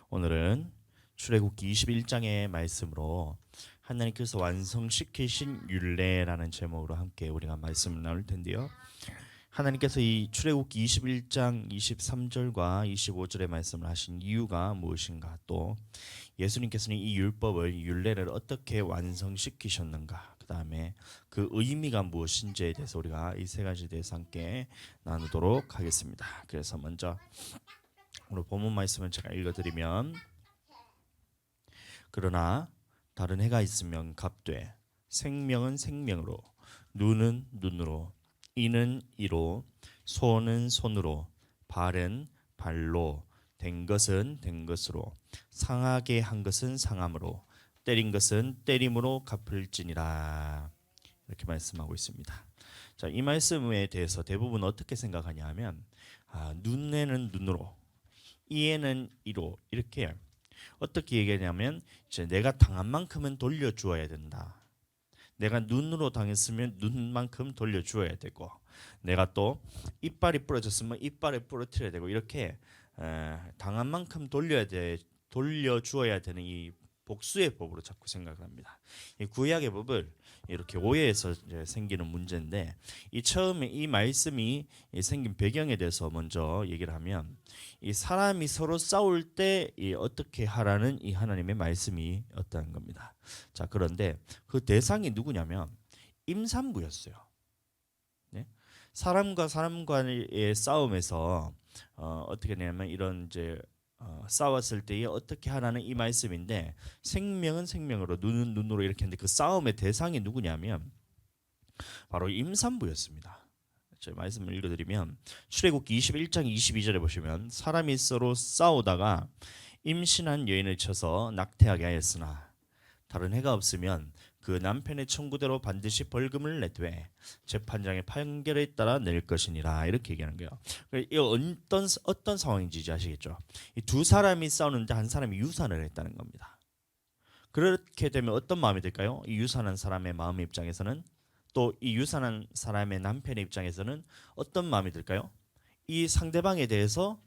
오늘은 출애굽기 21장의 말씀으로 하나님께서 완성시키신 율례라는 제목으로 함께 우리가 말씀을 나눌 텐데요. 하나님께서 이 출애굽기 21장 23절과 25절의 말씀을 하신 이유가 무엇인가, 또 예수님께서는 이 율법을, 율례를 어떻게 완성시키셨는가, 그 다음에 그 의미가 무엇인지에 대해서 우리가 이 세 가지에 대해서 함께 나누도록 하겠습니다. 그래서 먼저 오늘 본문 말씀을 제가 읽어드리면, 그러나 다른 해가 있으면 갑되 생명은 생명으로, 눈은 눈으로, 이는 이로, 손은 손으로, 발은 발로, 된 것은 된 것으로, 상하게 한 것은 상함으로, 때린 것은 때림으로 갚을지니라. 이렇게 말씀하고 있습니다. 자, 이 말씀에 대해서 대부분 어떻게 생각하냐 하면, 눈에는 눈으로, 이에는 이로, 이렇게 어떻게 얘기하냐면, 이제 내가 당한 만큼은 돌려주어야 된다. 내가 눈으로 당했으면 눈만큼 돌려주어야 되고, 내가 또 이빨이 부러졌으면 이빨을 부러뜨려야 되고, 이렇게 당한 만큼 돌려주어야 되는 이 복수의 법으로 자꾸 생각을 합니다. 이 구약의 법을 이렇게 오해해서 이제 생기는 문제인데, 이 처음에 이 말씀이 생긴 배경에 대해서 먼저 얘기를 하면, 이 사람이 서로 싸울 때 어떻게 하라는 이 하나님의 말씀이 었다는 겁니다. 자, 그런데 그 대상이 누구냐면 임산부였어요. 네? 사람과 사람 간의 싸움에서 어떻게 되냐면, 이런 이제 싸웠을 때에 어떻게 하라는 이 말씀인데, 생명은 생명으로, 눈은 눈으로, 이렇게 했는데 그 싸움의 대상이 누구냐면 바로 임산부였습니다. 제가 말씀을 읽어드리면, 출애굽기 21장 22절에 보시면, 사람이 서로 싸우다가 임신한 여인을 쳐서 낙태하게 하였으나 다른 해가 없으면 그 남편의 청구대로 반드시 벌금을 내되 재판장의 판결에 따라 낼 것이니라. 이렇게 얘기하는 거예요. 이 어떤 상황인지 이제 아시겠죠? 이 두 사람이 싸우는데 한 사람이 유산을 했다는 겁니다. 그렇게 되면 어떤 마음이 들까요? 이 유산한 사람의 마음 입장에서는, 또 이 유산한 사람의 남편의 입장에서는 어떤 마음이 들까요? 이 상대방에 대해서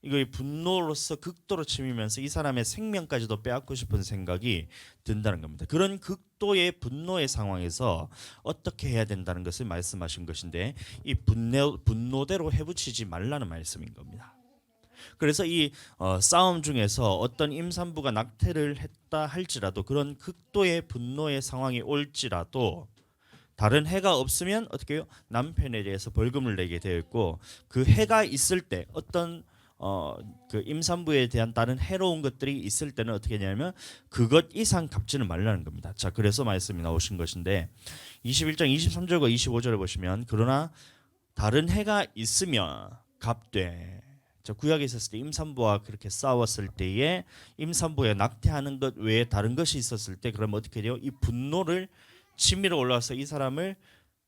이거의 분노로서 극도로 치밀면서 이 사람의 생명까지도 빼앗고 싶은 생각이 든다는 겁니다. 그런 극도의 분노의 상황에서 어떻게 해야 된다는 것을 말씀하신 것인데, 이 분노대로 해부치지 말라는 말씀인 겁니다. 그래서 이 싸움 중에서 어떤 임산부가 낙태를 했다 할지라도, 그런 극도의 분노의 상황이 올지라도 다른 해가 없으면 어떻게 해요? 남편에 대해서 벌금을 내게 되어 있고, 그 해가 있을 때 어떤 그 임산부에 대한 다른 해로운 것들이 있을 때는 어떻게 하냐면 그것 이상 갚지는 말라는 겁니다. 자, 그래서 말씀이 나오신 것인데, 21장 23절과 25절을 보시면, 그러나 다른 해가 있으면 갚되. 자, 구약에 있었을 때 임산부와 그렇게 싸웠을 때에 임산부에 낙태하는 것 외에 다른 것이 있었을 때, 그러면 어떻게 돼요? 이 분노를 치밀어 올라와서 이 사람을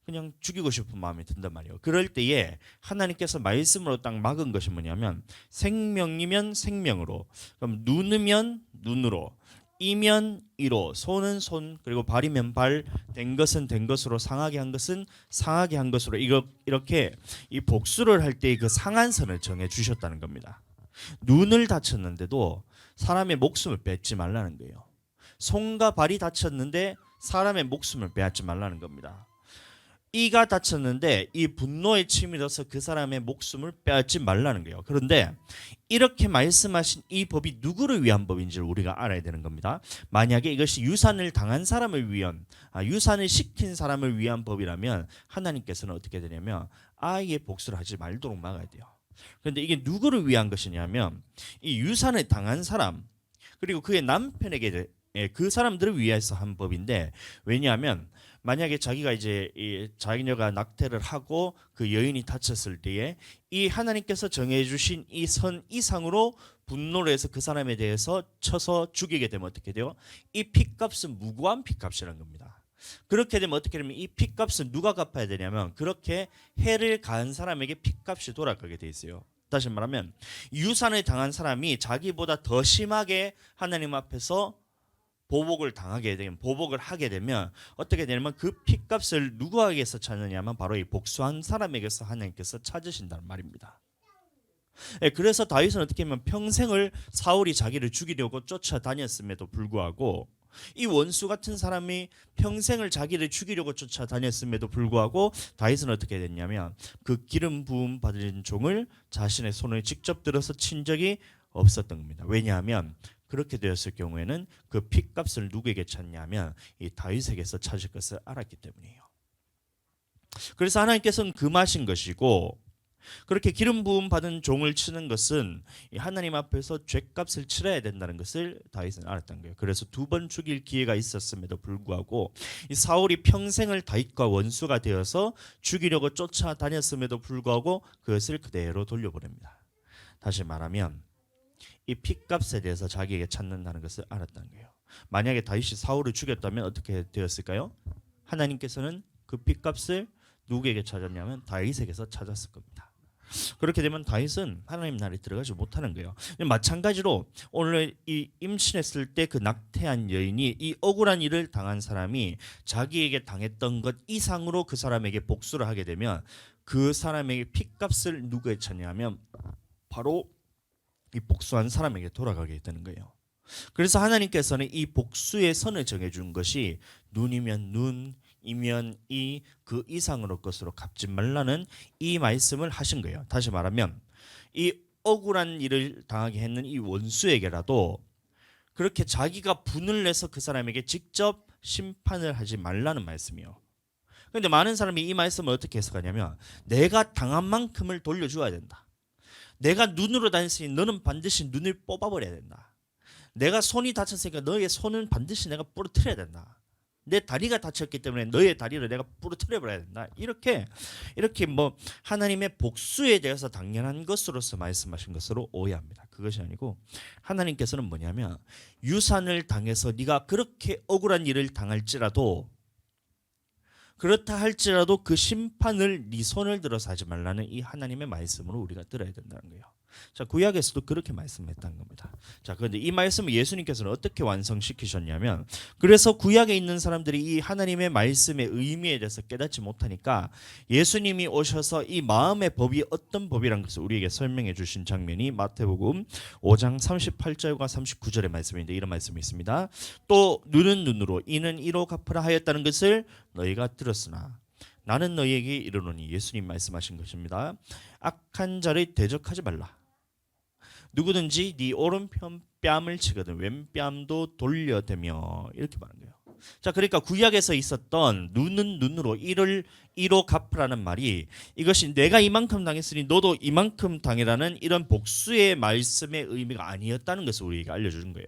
그냥 죽이고 싶은 마음이 든단 말이에요. 그럴 때에 하나님께서 말씀으로 딱 막은 것이 뭐냐면, 생명이면 생명으로, 그럼 눈이면 눈으로, 이면 이로, 손은 손, 그리고 발이면 발, 된 것은 된 것으로, 상하게 한 것은 상하게 한 것으로, 이렇게 이 복수를 할 때 그 상한선을 정해 주셨다는 겁니다. 눈을 다쳤는데도 사람의 목숨을 뺏지 말라는 거예요. 손과 발이 다쳤는데 사람의 목숨을 빼앗지 말라는 겁니다. 이가 다쳤는데 이 분노에 치밀어서 그 사람의 목숨을 빼앗지 말라는 거예요. 그런데 이렇게 말씀하신 이 법이 누구를 위한 법인지를 우리가 알아야 되는 겁니다. 만약에 이것이 유산을 당한 사람을 위한, 유산을 시킨 사람을 위한 법이라면 하나님께서는 어떻게 되냐면 아예 복수를 하지 말도록 막아야 돼요. 그런데 이게 누구를 위한 것이냐면, 이 유산을 당한 사람, 그리고 그의 남편에게, 그 사람들을 위해서 한 법인데, 왜냐하면 만약에 자기가 이제 이 자기녀가 낙태를 하고 그 여인이 다쳤을 때에 이 하나님께서 정해주신 이 선 이상으로 분노를 해서 그 사람에 대해서 쳐서 죽이게 되면 어떻게 돼요? 이 피값은 무고한 피값이라는 겁니다. 그렇게 되면 어떻게 되면 이 피값은 누가 갚아야 되냐면, 그렇게 해를 가한 사람에게 피값이 돌아가게 돼 있어요. 다시 말하면 유산을 당한 사람이 자기보다 더 심하게 하나님 앞에서 보복을 하게 되면 어떻게 되냐면, 그 핏값을 누구에게서 찾느냐면 바로 이 복수한 사람에게서 하나님께서 찾으신다는 말입니다. 그래서 다윗은 어떻게 하면 평생을 사울이 자기를 죽이려고 쫓아다녔음에도 불구하고 이 원수 같은 사람이 평생을 자기를 죽이려고 쫓아다녔음에도 불구하고 다윗은 어떻게 됐냐면 그 기름 부음 받은 종을 자신의 손을 직접 들어서 친 적이 없었던 겁니다. 왜냐하면 그렇게 되었을 경우에는 그 핏값을 누구에게 찾냐면 이 다윗에게서 찾을 것을 알았기 때문이에요. 그래서 하나님께서는 금하신 것이고 그렇게 기름 부음 받은 종을 치는 것은 하나님 앞에서 죄값을 치러야 된다는 것을 다윗은 알았던 거예요. 그래서 2번 죽일 기회가 있었음에도 불구하고 이 사울이 평생을 다윗과 원수가 되어서 죽이려고 쫓아다녔음에도 불구하고 그것을 그대로 돌려보냅니다. 다시 말하면 이 핏값에 대해서 자기에게 찾는다는 것을 알았다는 거예요. 만약에 다윗이 사울을 죽였다면 어떻게 되었을까요? 하나님께서는 그 핏값을 누구에게 찾았냐면 다윗에게서 찾았을 겁니다. 그렇게 되면 다윗은 하나님 나라에 들어가지 못하는 거예요. 마찬가지로 오늘 이 임신했을 때 그 낙태한 여인이 이 억울한 일을 당한 사람이 자기에게 당했던 것 이상으로 그 사람에게 복수를 하게 되면 그 사람에게 핏값을 누구에 찾냐면 바로 이 복수한 사람에게 돌아가게 되는 거예요. 그래서 하나님께서는 이 복수의 선을 정해준 것이 눈이면 눈, 이면 이 그 이상으로 것으로 갚지 말라는 이 말씀을 하신 거예요. 다시 말하면 이 억울한 일을 당하게 했는 이 원수에게라도 그렇게 자기가 분을 내서 그 사람에게 직접 심판을 하지 말라는 말씀이요. 그런데 많은 사람이 이 말씀을 어떻게 해석하냐면 내가 당한 만큼을 돌려줘야 된다. 내가 눈으로 다녔으니 너는 반드시 눈을 뽑아버려야 된다. 내가 손이 다쳤으니까 너의 손은 반드시 내가 부러뜨려야 된다. 내 다리가 다쳤기 때문에 너의 다리를 내가 부러뜨려 버려야 된다. 이렇게 뭐 하나님의 복수에 대해서 당연한 것으로서 말씀하신 것으로 오해합니다. 그것이 아니고 하나님께서는 뭐냐면 유산을 당해서 네가 그렇게 억울한 일을 당할지라도 그렇다 할지라도 그 심판을 네 손을 들어서 하지 말라는 이 하나님의 말씀으로 우리가 들어야 된다는 거예요. 자, 구약에서도 그렇게 말씀했다는 겁니다. 자, 그런데 이 말씀을 예수님께서는 어떻게 완성시키셨냐면 그래서 구약에 있는 사람들이 이 하나님의 말씀의 의미에 대해서 깨닫지 못하니까 예수님이 오셔서 이 마음의 법이 어떤 법이라는 것을 우리에게 설명해 주신 장면이 마태복음 5장 38절과 39절의 말씀인데 이런 말씀이 있습니다. 또 눈은 눈으로 이는 이로 갚으라 하였다는 것을 너희가 들었으나 나는 너희에게 이르노니 예수님 말씀하신 것입니다. 악한 자를 대적하지 말라. 누구든지 네 오른편 뺨을 치거든 왼뺨도 돌려대며 이렇게 말한 거예요. 자, 그러니까 구약에서 있었던 눈은 눈으로 이로 갚으라는 말이 이것이 내가 이만큼 당했으니 너도 이만큼 당해라는 이런 복수의 말씀의 의미가 아니었다는 것을 우리에게 알려주는 거예요.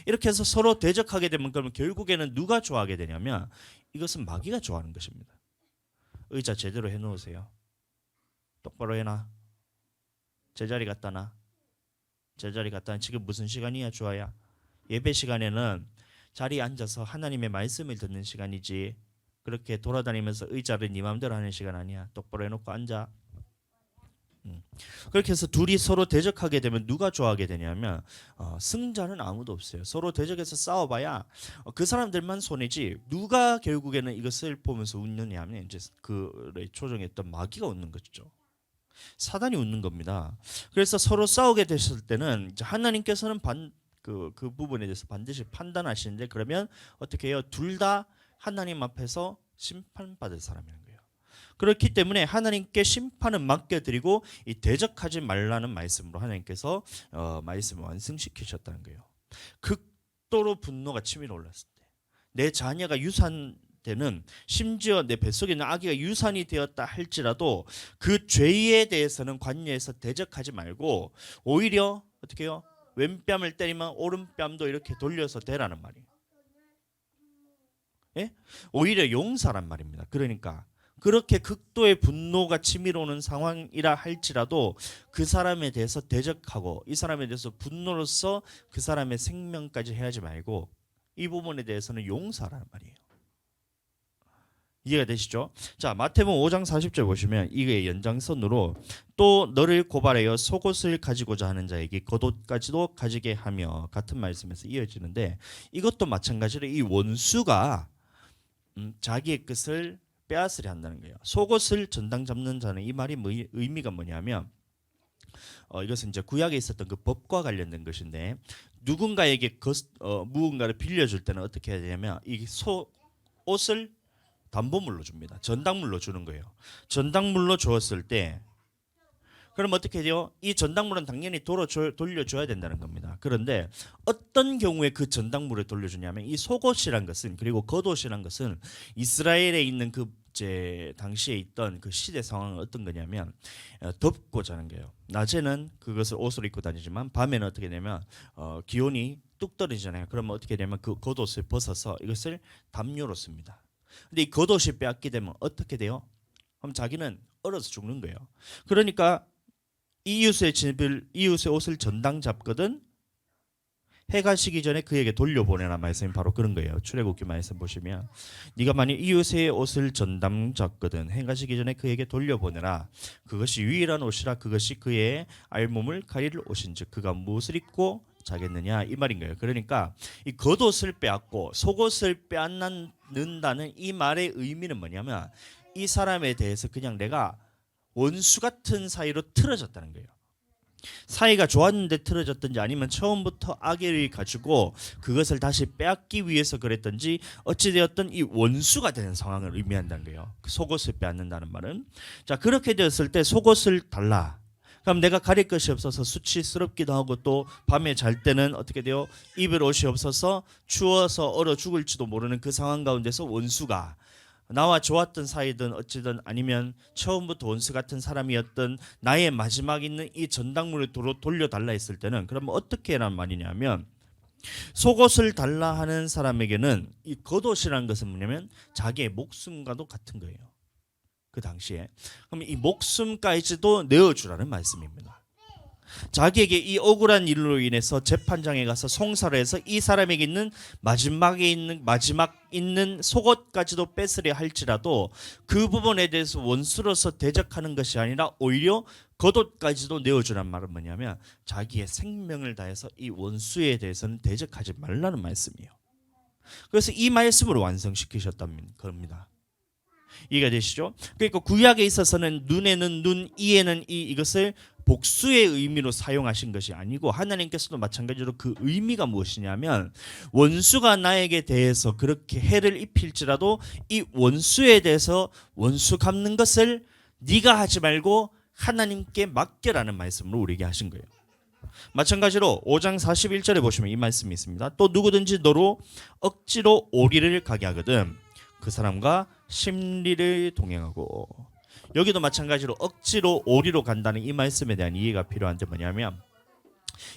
이렇게 해서 서로 대적하게 되면 그러면 결국에는 누가 좋아하게 되냐면 이것은 마귀가 좋아하는 것입니다. 의자 제대로 해놓으세요. 똑바로 해놔. 제자리 갖다 놔. 제자리 갖다 놔. 지금 무슨 시간이야 주아야? 예배 시간에는 자리에 앉아서 하나님의 말씀을 듣는 시간이지 그렇게 돌아다니면서 의자를 네 마음대로 하는 시간 아니야. 똑바로 해놓고 앉아. 그렇게 해서 둘이 서로 대적하게 되면 누가 좋아하게 되냐면 승자는 아무도 없어요. 서로 대적해서 싸워봐야 그 사람들만 손해지 누가 결국에는 이것을 보면서 웃느냐 하면 이제 그를 조종했던 마귀가 웃는 거죠. 사단이 웃는 겁니다. 그래서 서로 싸우게 됐을 때는 이제 하나님께서는 그 부분에 대해서 반드시 판단하시는데 그러면 어떻게 해요? 둘 다 하나님 앞에서 심판받을 사람이라는 거예요. 그렇기 때문에 하나님께 심판은 맡겨드리고 이 대적하지 말라는 말씀으로 하나님께서 말씀을 완성시키셨다는 거예요. 극도로 분노가 치밀어 올랐을 때 내 자녀가 유산되는 심지어 내 뱃속에 있는 아기가 유산이 되었다 할지라도 그 죄에 대해서는 관여해서 대적하지 말고 오히려 어떻게 해요? 왼뺨을 때리면 오른뺨도 이렇게 돌려서 대라는 말이에요. 예? 오히려 용서란 말입니다. 그러니까 그렇게 극도의 분노가 치밀어 오는 상황이라 할지라도 그 사람에 대해서 대적하고 이 사람에 대해서 분노로서 그 사람의 생명까지 해하지 말고 이 부분에 대해서는 용서하라는 말이에요. 이해가 되시죠? 자, 마태복음 5장 40절 보시면 이게 연장선으로 또 너를 고발하여 속옷을 가지고자 하는 자에게 겉옷까지도 가지게 하며 같은 말씀에서 이어지는데 이것도 마찬가지로 이 원수가 자기의 것을 빼앗으려 한다는 거예요. 속옷을 전당 잡는 자는 이 말이 의미가 뭐냐면 이것은 이제 구약에 있었던 그 법과 관련된 것인데 누군가에게 무언가를 빌려줄 때는 어떻게 해야 되냐면 이 옷을 담보물로 줍니다. 전당물로 주는 거예요. 전당물로 주었을 때 그럼 어떻게 돼요? 이 전당물은 당연히 돌려줘야 된다는 겁니다. 그런데 어떤 경우에 그 전당물을 돌려주냐면 이 속옷이란 것은 그리고 겉옷이란 것은 이스라엘에 있는 그 당시에 있던 그 시대 상황은 어떤 거냐면 덥고 자는 거예요. 낮에는 그것을 옷으로 입고 다니지만 밤에는 어떻게 되냐면 기온이 뚝 떨어지잖아요. 그러면 어떻게 되냐면 그 겉옷을 벗어서 이것을 담요로 씁니다. 근데 이 겉옷이 빼앗게 되면 어떻게 돼요? 그럼 자기는 얼어서 죽는 거예요. 그러니까 이웃의 옷을 전당 잡거든 해가 지기 전에 그에게 돌려보내라 말씀이 바로 그런 거예요. 출애굽기 말씀 보시면 네가 만일 이웃의 옷을 전당 잡거든 해가 지기 전에 그에게 돌려보내라. 그것이 유일한 옷이라 그것이 그의 알몸을 가릴 옷인즉 그가 무엇을 입고 자겠느냐 이 말인 거예요. 그러니까 이 겉옷을 빼앗고 속옷을 빼앗는다는 이 말의 의미는 뭐냐면 이 사람에 대해서 그냥 내가 원수 같은 사이로 틀어졌다는 거예요. 사이가 좋았는데 틀어졌든지 아니면 처음부터 악의를 가지고 그것을 다시 빼앗기 위해서 그랬든지 어찌되었든 이 원수가 되는 상황을 의미한다는 거예요. 속옷을 빼앗는다는 말은. 자, 그렇게 되었을 때 속옷을 달라. 그럼 내가 가릴 것이 없어서 수치스럽기도 하고 또 밤에 잘 때는 어떻게 돼요? 입을 옷이 없어서 추워서 얼어 죽을지도 모르는 그 상황 가운데서 원수가 나와 좋았던 사이든 어찌든 아니면 처음부터 원수 같은 사람이었던 나의 마지막 있는 이 전당물을 돌려달라 했을 때는 그러면 어떻게 해란 말이냐면 속옷을 달라 하는 사람에게는 이 겉옷이라는 것은 뭐냐면 자기의 목숨과도 같은 거예요. 그 당시에. 그럼 이 목숨까지도 내어주라는 말씀입니다. 자기에게 이 억울한 일로 인해서 재판장에 가서 송사를 해서 이 사람에게 있는 마지막 있는 속옷까지도 뺏으려 할지라도 그 부분에 대해서 원수로서 대적하는 것이 아니라 오히려 겉옷까지도 내어주란 말은 뭐냐면 자기의 생명을 다해서 이 원수에 대해서는 대적하지 말라는 말씀이에요. 그래서 이 말씀으로 완성시키셨다는 겁니다. 이해가 되시죠? 그러니까 구약에 있어서는 눈에는 눈, 이에는 이 이것을 복수의 의미로 사용하신 것이 아니고 하나님께서도 마찬가지로 그 의미가 무엇이냐면 원수가 나에게 대해서 그렇게 해를 입힐지라도 이 원수에 대해서 원수 갚는 것을 네가 하지 말고 하나님께 맡겨라는 말씀으로 우리에게 하신 거예요. 마찬가지로 5장 41절에 보시면 이 말씀이 있습니다. 또 누구든지 너로 억지로 오리를 가게 하거든 그 사람과 심리를 동행하고 여기도 마찬가지로 억지로 오리로 간다는 이 말씀에 대한 이해가 필요한데 뭐냐면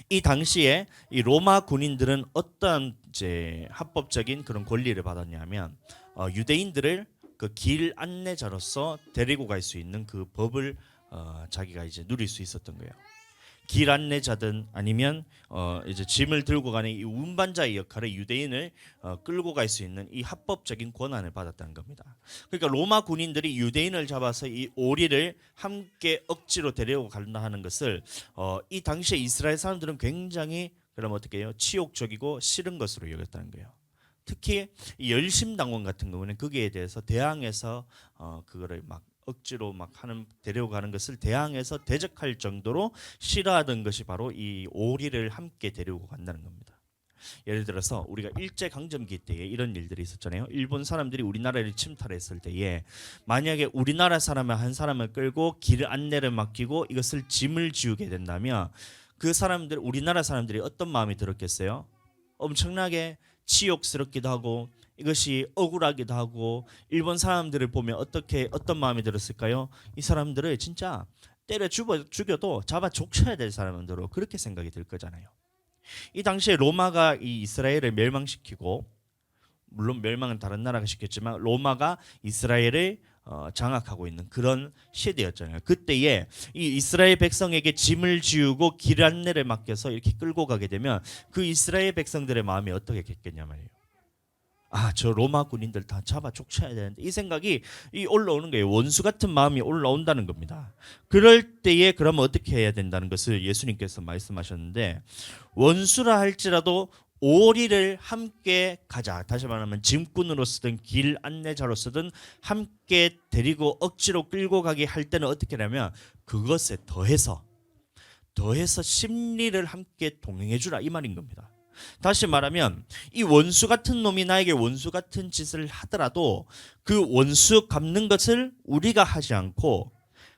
이 당시에 이 로마 군인들은 어떤 합법적인 그런 권리를 받았냐면 유대인들을 그 길 안내자로서 데리고 갈 수 있는 그 법을 자기가 이제 누릴 수 있었던 거예요. 길 안내자든 아니면 이제 짐을 들고 가는 이 운반자의 역할을 유대인을 끌고 갈 수 있는 이 합법적인 권한을 받았다는 겁니다. 그러니까 로마 군인들이 유대인을 잡아서 이 오리를 함께 억지로 데려고 간다 하는 것을 이 당시에 이스라엘 사람들은 굉장히 그럼 어떻게 해요? 치욕적이고 싫은 것으로 여겼다는 거예요. 특히 이 열심당원 같은 경우는 거기에 대해서 대항해서 그거를 막 억지로 막 데려가는 것을 대항해서 대적할 정도로 싫어하던 것이 바로 이 오리를 함께 데리고 간다는 겁니다. 예를 들어서 우리가 일제 강점기 때에 이런 일들이 있었잖아요. 일본 사람들이 우리나라를 침탈했을 때에 만약에 우리나라 사람을 한 사람을 끌고 길 안내를 맡기고 이것을 짐을 지우게 된다면 그 사람들 우리나라 사람들이 어떤 마음이 들었겠어요? 엄청나게 치욕스럽기도 하고 이것이 억울하기도 하고 일본 사람들을 보면 어떤 마음이 들었을까요? 이 사람들을 진짜 때려 죽여도 잡아 족쳐야 될 사람들로 그렇게 생각이 들 거잖아요. 이 당시에 로마가 이 이스라엘을 멸망시키고 물론 멸망은 다른 나라가 시켰지만 로마가 이스라엘을 장악하고 있는 그런 시대였잖아요. 그때에 이 이스라엘 백성에게 짐을 지우고 길 안내를 맡겨서 이렇게 끌고 가게 되면 그 이스라엘 백성들의 마음이 어떻게 됐겠냐 말이에요. 저 로마 군인들 다 잡아 족쳐야 되는데 이 생각이 올라오는 거예요. 원수 같은 마음이 올라온다는 겁니다. 그럴 때에 그러면 어떻게 해야 된다는 것을 예수님께서 말씀하셨는데 원수라 할지라도 오리를 함께 가자. 다시 말하면 짐꾼으로서든 길 안내자로서든 함께 데리고 억지로 끌고 가게 할 때는 어떻게 하냐면 그것에 더해서 더해서 심리를 함께 동행해 주라 이 말인 겁니다. 다시 말하면 이 원수 같은 놈이 나에게 원수 같은 짓을 하더라도 그 원수 갚는 것을 우리가 하지 않고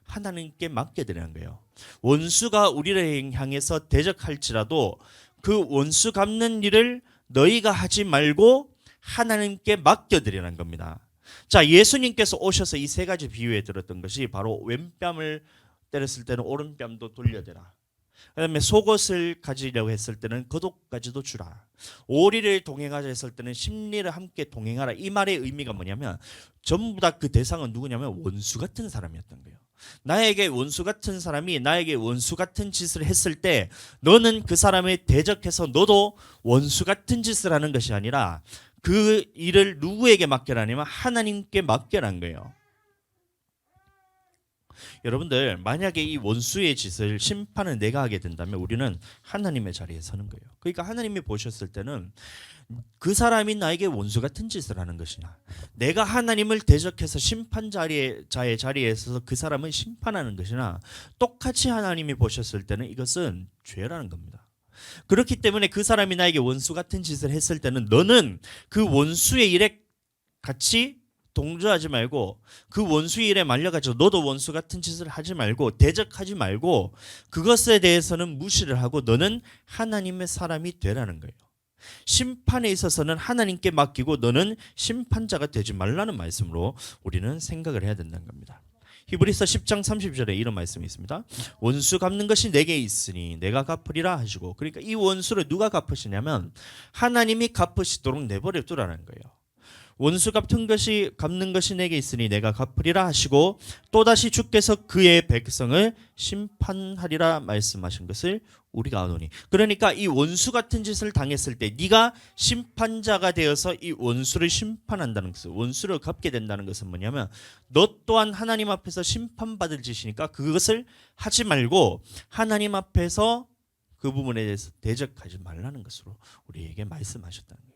하나님께 맡겨드리는 거예요. 원수가 우리를 향해서 대적할지라도 그 원수 갚는 일을 너희가 하지 말고 하나님께 맡겨드리는 겁니다. 자, 예수님께서 오셔서 이 세 가지 비유에 들었던 것이 바로 왼뺨을 때렸을 때는 오른뺨도 돌려대라. 그다음에 속옷을 가지려고 했을 때는 겉옷까지도 주라. 오리를 동행하자 했을 때는 심리를 함께 동행하라. 이 말의 의미가 뭐냐면 전부 다 그 대상은 누구냐면 원수 같은 사람이었던 거예요. 나에게 원수 같은 사람이 나에게 원수 같은 짓을 했을 때 너는 그 사람에 대적해서 너도 원수 같은 짓을 하는 것이 아니라 그 일을 누구에게 맡겨라냐면 하나님께 맡겨란 거예요. 여러분들 만약에 이 원수의 짓을 심판을 내가 하게 된다면 우리는 하나님의 자리에 서는 거예요. 그러니까 하나님이 보셨을 때는 그 사람이 나에게 원수 같은 짓을 하는 것이냐, 내가 하나님을 대적해서 심판자의 자리에 서서 그 사람을 심판하는 것이나 똑같이 하나님이 보셨을 때는 이것은 죄라는 겁니다. 그렇기 때문에 그 사람이 나에게 원수 같은 짓을 했을 때는 너는 그 원수의 일에 같이 동조하지 말고 그 원수의 일에 말려가지고 너도 원수 같은 짓을 하지 말고 대적하지 말고 그것에 대해서는 무시를 하고 너는 하나님의 사람이 되라는 거예요. 심판에 있어서는 하나님께 맡기고 너는 심판자가 되지 말라는 말씀으로 우리는 생각을 해야 된다는 겁니다. 히브리서 10장 30절에 이런 말씀이 있습니다. 원수 갚는 것이 내게 있으니 내가 갚으리라 하시고, 그러니까 이 원수를 누가 갚으시냐면 하나님이 갚으시도록 내버려 두라는 거예요. 원수 갚는 것이 내게 있으니 내가 갚으리라 하시고 또다시 주께서 그의 백성을 심판하리라 말씀하신 것을 우리가 아노니. 그러니까 이 원수 같은 짓을 당했을 때 네가 심판자가 되어서 이 원수를 심판한다는 것은, 원수를 갚게 된다는 것은 뭐냐면 너 또한 하나님 앞에서 심판받을 짓이니까 그것을 하지 말고 하나님 앞에서 그 부분에 대해서 대적하지 말라는 것으로 우리에게 말씀하셨다는 거예요.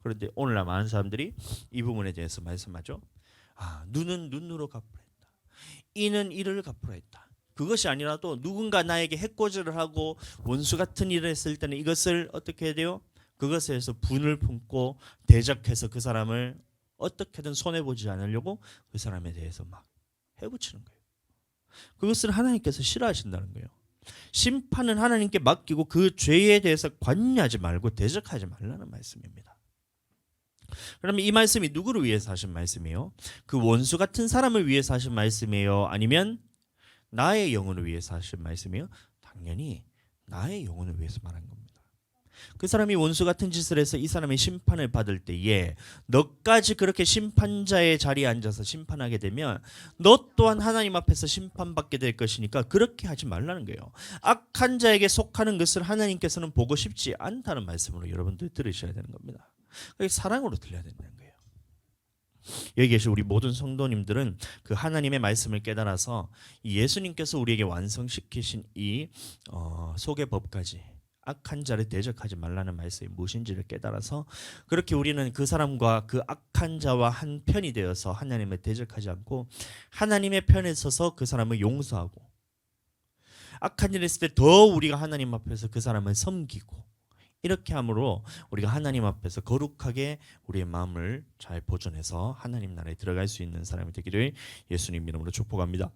그런데 오늘날 많은 사람들이 이 부분에 대해서 말씀하죠. 눈은 눈으로 갚으라 했다. 이는 이를 갚으라 했다. 그것이 아니라도 누군가 나에게 해코지를 하고 원수 같은 일을 했을 때는 이것을 어떻게 해야 돼요? 그것에 대해서 분을 품고 대적해서 그 사람을 어떻게든 손해보지 않으려고 그 사람에 대해서 막 해붙이는 거예요. 그것을 하나님께서 싫어하신다는 거예요. 심판은 하나님께 맡기고 그 죄에 대해서 관여하지 말고 대적하지 말라는 말씀입니다. 그러면 이 말씀이 누구를 위해서 하신 말씀이에요? 그 원수 같은 사람을 위해서 하신 말씀이에요? 아니면 나의 영혼을 위해서 하신 말씀이에요? 당연히 나의 영혼을 위해서 말한 겁니다. 그 사람이 원수 같은 짓을 해서 이 사람이 심판을 받을 때에 너까지 그렇게 심판자의 자리에 앉아서 심판하게 되면 너 또한 하나님 앞에서 심판받게 될 것이니까 그렇게 하지 말라는 거예요. 악한 자에게 속하는 것을 하나님께서는 보고 싶지 않다는 말씀으로 여러분들 들으셔야 되는 겁니다. 사랑으로 들려야 된다는 거예요. 여기 계신 우리 모든 성도님들은 그 하나님의 말씀을 깨달아서 예수님께서 우리에게 완성시키신 이 소개법까지, 악한 자를 대적하지 말라는 말씀이 무엇인지를 깨달아서 그렇게 우리는 그 사람과 그 악한 자와 한 편이 되어서 하나님을 대적하지 않고 하나님의 편에 서서 그 사람을 용서하고, 악한 일을 했을 때 더 우리가 하나님 앞에서 그 사람을 섬기고, 이렇게 함으로 우리가 하나님 앞에서 거룩하게 우리의 마음을 잘 보존해서 하나님 나라에 들어갈 수 있는 사람이 되기를 예수님 이름으로 축복합니다.